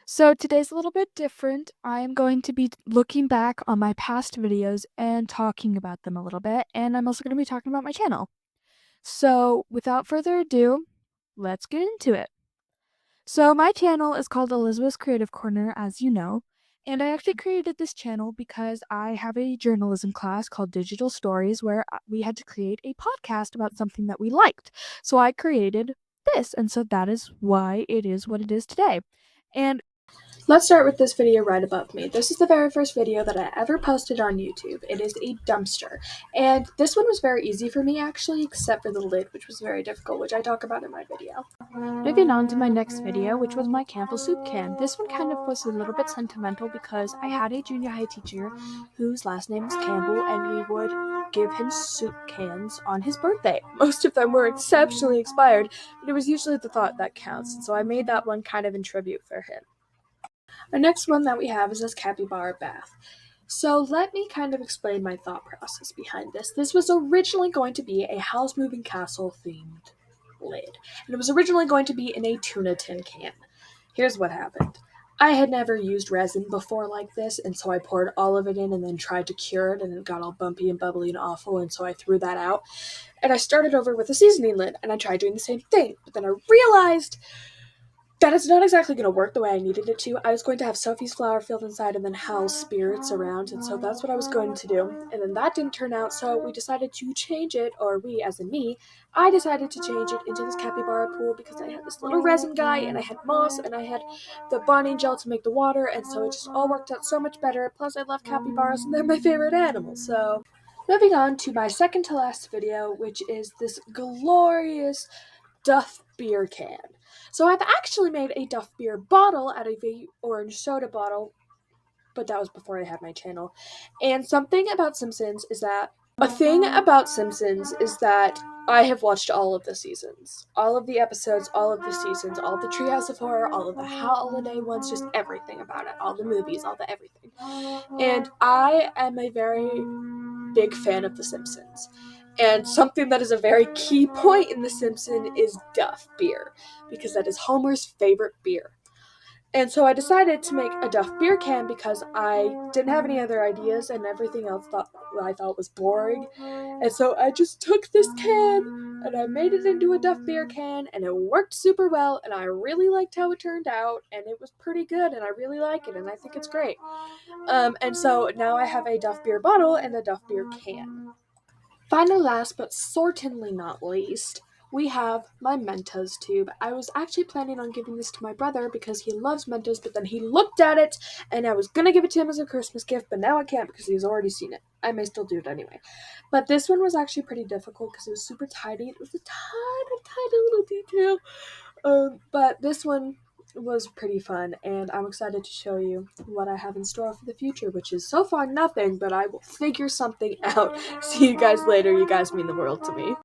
So today's a little bit different. I am going to be looking back on my past videos and talking about them a little bit, and I'm also going to be talking about my channel. So without further ado, let's get into it. So my channel is called Elizabeth's Creative Corner, as you know, and I actually created this channel because I have a journalism class called Digital Stories where we had to create a podcast about something that we liked. So I created this, and so that is why it is what it is today. And Let's start with this video right above me. This is the very first video that I ever posted on YouTube. It is a dumpster. And this one was very easy for me actually, except for the lid, which was very difficult, which I talk about in my video. moving on to my next video, which was my Campbell soup can. This one kind of was a little bit sentimental because I had a junior high teacher whose last name was Campbell, and we would give him soup cans on his birthday. Most of them were exceptionally expired, but it was usually the thought that counts, and so I made that one kind of in tribute for him. Our next one that we have is this capybara bath. So let me kind of explain my thought process behind this. This was originally going to be a Howl's Moving Castle themed lid, and it was originally going to be in a tuna tin can. Here's what happened. I had never used resin before like this, and so I poured all of it in and then tried to cure it, and it got all bumpy and bubbly and awful, and so I threw that out. And I started over with a seasoning lid, and I tried doing the same thing, but then I realized that is not exactly going to work the way I needed it to. I was going to have Sophie's flower filled inside and then Hal's spirits around, and so that's what I was going to do. And then that didn't turn out, so we decided to change it, or we, as in me, I decided to change it into this capybara pool because I had this little resin guy, and I had moss, and I had the bonding gel to make the water, and so it just all worked out so much better. Plus, I love capybaras, and they're my favorite animal, so. Moving on to my second to last video, which is this glorious Duff beer can. So I've actually made a Duff beer bottle out of a orange soda bottle, but that was before I had my channel. And something about Simpsons is that a thing about Simpsons is that I have watched all of the seasons, all of the episodes, all of the seasons, all of the Treehouse of Horror, all of the holiday ones, just everything about it, all the movies, all the everything. And I am a very big fan of The Simpsons. And something that is a very key point in The Simpsons is Duff beer, because that is Homer's favorite beer. And so I decided to make a Duff beer can because I didn't have any other ideas and everything else I thought was boring. And so I just took this can and I made it into a Duff beer can, and it worked super well, and I really liked how it turned out, and it was pretty good, and I really like it, and I think it's great. And so now I have a Duff beer bottle and a Duff beer can. Finally, last but certainly not least, we have my Mentos tube. I was actually planning on giving this to my brother because he loves Mentos, but then he looked at it and I was gonna give it to him as a Christmas gift, but now I can't because he's already seen it. I may still do it anyway. But this one was actually pretty difficult because it was super tidy. It was a tiny little detail. But this one was pretty fun, and I'm excited to show you what I have in store for the future, which is so far nothing, but I will figure something out. See you guys later. You guys mean the world to me.